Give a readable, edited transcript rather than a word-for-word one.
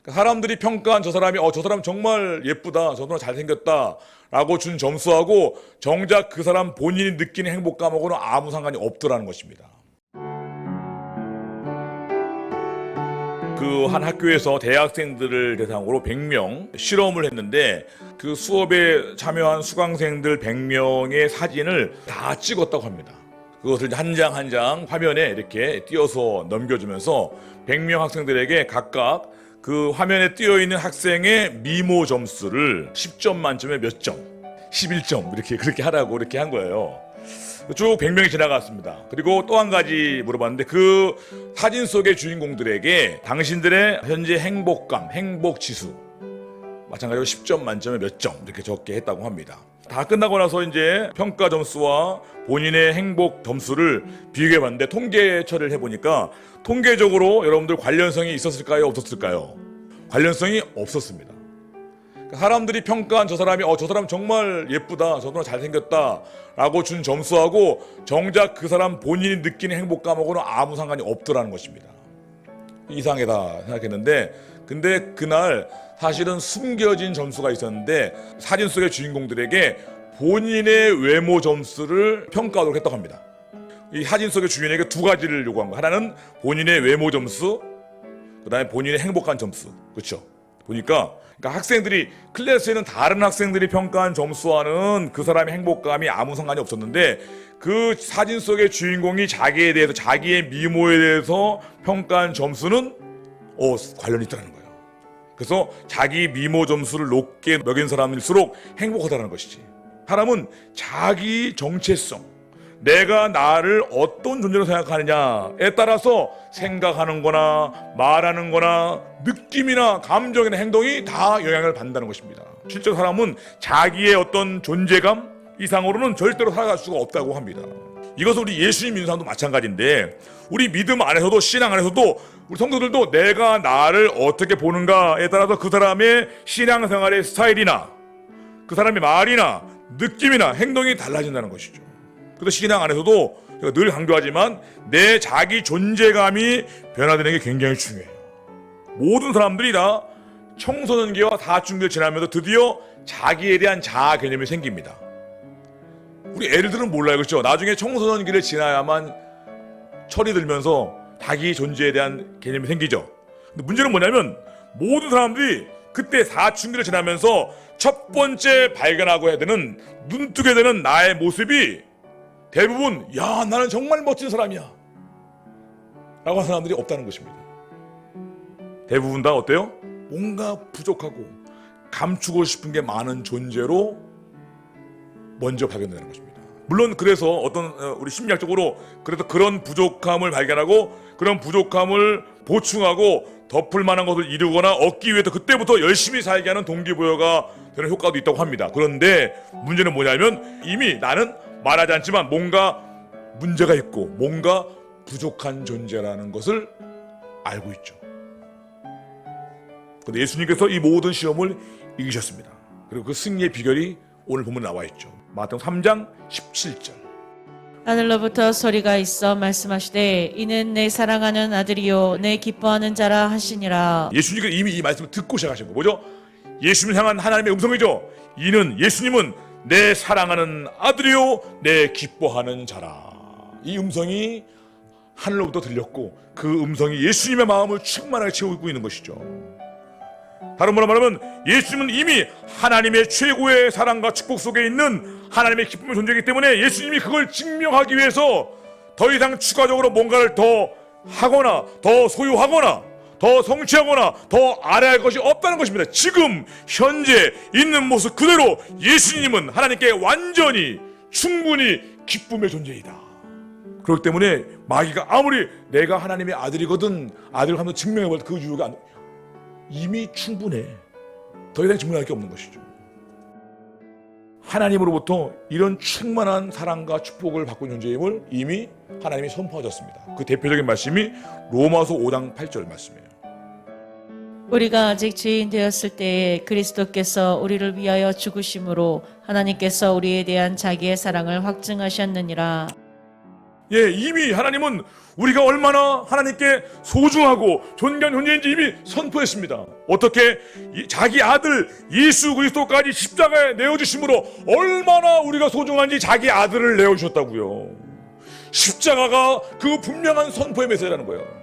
사람들이 평가한 저 사람이 저 사람 정말 예쁘다, 저 사람 잘생겼다 라고 준 점수하고 정작 그 사람 본인이 느끼는 행복감하고는 아무 상관이 없더라는 것입니다. 그 한 학교에서 대학생들을 대상으로 100명 실험을 했는데 그 수업에 참여한 수강생들 100명의 사진을 다 찍었다고 합니다. 그것을 한 장 한 장 화면에 이렇게 띄어서 넘겨주면서 100명 학생들에게 각각 그 화면에 띄어있는 학생의 미모 점수를 10점 만점에 몇 점, 11점 그렇게 하라고 이렇게 한 거예요. 쭉 100명이 지나갔습니다. 그리고 또 한 가지 물어봤는데 그 사진 속의 주인공들에게 당신들의 현재 행복감, 행복지수 마찬가지로 10점 만점에 몇 점 이렇게 적게 했다고 합니다. 다 끝나고 나서 이제 평가 점수와 본인의 행복 점수를 비교해 봤는데 통계 처리를 해보니까 통계적으로 여러분들 관련성이 있었을까요? 없었을까요? 관련성이 없었습니다. 사람들이 평가한 저 사람이 저 사람 정말 예쁘다, 저 사람 잘생겼다 라고 준 점수하고 정작 그 사람 본인이 느끼는 행복감하고는 아무 상관이 없더라는 것입니다. 이상하다 생각했는데 근데 그날 사실은 숨겨진 점수가 있었는데 사진 속의 주인공들에게 본인의 외모 점수를 평가하도록 했다고 합니다. 이 사진 속의 주인에게 두 가지를 요구한 거. 하나는 본인의 외모 점수, 그 다음에 본인의 행복한 점수. 그렇죠? 보니까 그러니까 학생들이 클래스에 있는 다른 학생들이 평가한 점수와는 그 사람의 행복감이 아무 상관이 없었는데 그 사진 속의 주인공이 자기에 대해서 자기의 미모에 대해서 평가한 점수는 관련이 있다는 거예요. 그래서 자기 미모 점수를 높게 매긴 사람일수록 행복하다는 것이지. 사람은 자기 정체성, 내가 나를 어떤 존재로 생각하느냐에 따라서 생각하는 거나 말하는 거나 느낌이나 감정이나 행동이 다 영향을 받는다는 것입니다. 실제로 사람은 자기의 어떤 존재감 이상으로는 절대로 살아갈 수가 없다고 합니다. 이것은 우리 예수님 믿는 사람도 마찬가지인데 우리 믿음 안에서도 신앙 안에서도 우리 성도들도 내가 나를 어떻게 보는가에 따라서 그 사람의 신앙생활의 스타일이나 그 사람의 말이나 느낌이나 행동이 달라진다는 것이죠. 그래서 신앙 안에서도 제가 늘 강조하지만 내 자기 존재감이 변화되는 게 굉장히 중요해요. 모든 사람들이 다 청소년기와 사춘기를 지나면서 드디어 자기에 대한 자아 개념이 생깁니다. 우리 애들은 몰라요. 그렇죠? 나중에 청소년기를 지나야만 철이 들면서 자기 존재에 대한 개념이 생기죠. 근데 문제는 뭐냐면 모든 사람들이 그때 사춘기를 지나면서 첫 번째 발견하고 해야 되는 눈뜨게 되는 나의 모습이 대부분 나는 정말 멋진 사람이야 라고 하는 사람들이 없다는 것입니다. 대부분 다 어때요? 뭔가 부족하고 감추고 싶은 게 많은 존재로 먼저 발견되는 것입니다. 물론 그래서 어떤 우리 심리학적으로 그래서 그런 부족함을 발견하고 그런 부족함을 보충하고 덮을 만한 것을 이루거나 얻기 위해서 그때부터 열심히 살게 하는 동기부여가 되는 효과도 있다고 합니다. 그런데 문제는 뭐냐면 이미 나는 말하지 않지만 뭔가 문제가 있고 뭔가 부족한 존재라는 것을 알고 있죠. 그런데 예수님께서 이 모든 시험을 이기셨습니다. 그리고 그 승리의 비결이 오늘 본문에 나와 있죠. 마태복음 3장 17절. 하늘로부터 소리가 있어 말씀하시되 이는 내 사랑하는 아들이요 내 기뻐하는 자라 하시니라. 예수님께서 이미 이 말씀을 듣고 시작하신 거 뭐죠? 예수님을 향한 하나님의 음성이죠. 예수님은 내 사랑하는 아들이요 내 기뻐하는 자라. 이 음성이 하늘로부터 들렸고 그 음성이 예수님의 마음을 충만하게 채우고 있는 것이죠. 다른 말로 말하면 예수님은 이미 하나님의 최고의 사랑과 축복 속에 있는 하나님의 기쁨의 존재이기 때문에 예수님이 그걸 증명하기 위해서 더 이상 추가적으로 뭔가를 더 하거나 더 소유하거나 더 성취하거나 더 알아야 할 것이 없다는 것입니다. 지금 현재 있는 모습 그대로 예수님은 하나님께 완전히 충분히 기쁨의 존재이다. 그렇기 때문에 마귀가 아무리 내가 하나님의 아들이거든 아들을 하면서 증명해볼 그 유효가 이미 충분해. 더 이상 증명할 게 없는 것이죠. 하나님으로부터 이런 충만한 사랑과 축복을 받고 있는 존재임을 이미 하나님이 선포하셨습니다. 그 대표적인 말씀이 로마서 5장 8절 말씀이에요. 우리가 아직 죄인 되었을 때에 그리스도께서 우리를 위하여 죽으심으로 하나님께서 우리에 대한 자기의 사랑을 확증하셨느니라. 예, 이미 하나님은 우리가 얼마나 하나님께 소중하고 존귀한 존재인지 이미 선포했습니다. 어떻게? 자기 아들 예수 그리스도까지 십자가에 내어주심으로 얼마나 우리가 소중한지 자기 아들을 내어주셨다고요. 십자가가 그 분명한 선포의 메시지라는 거예요.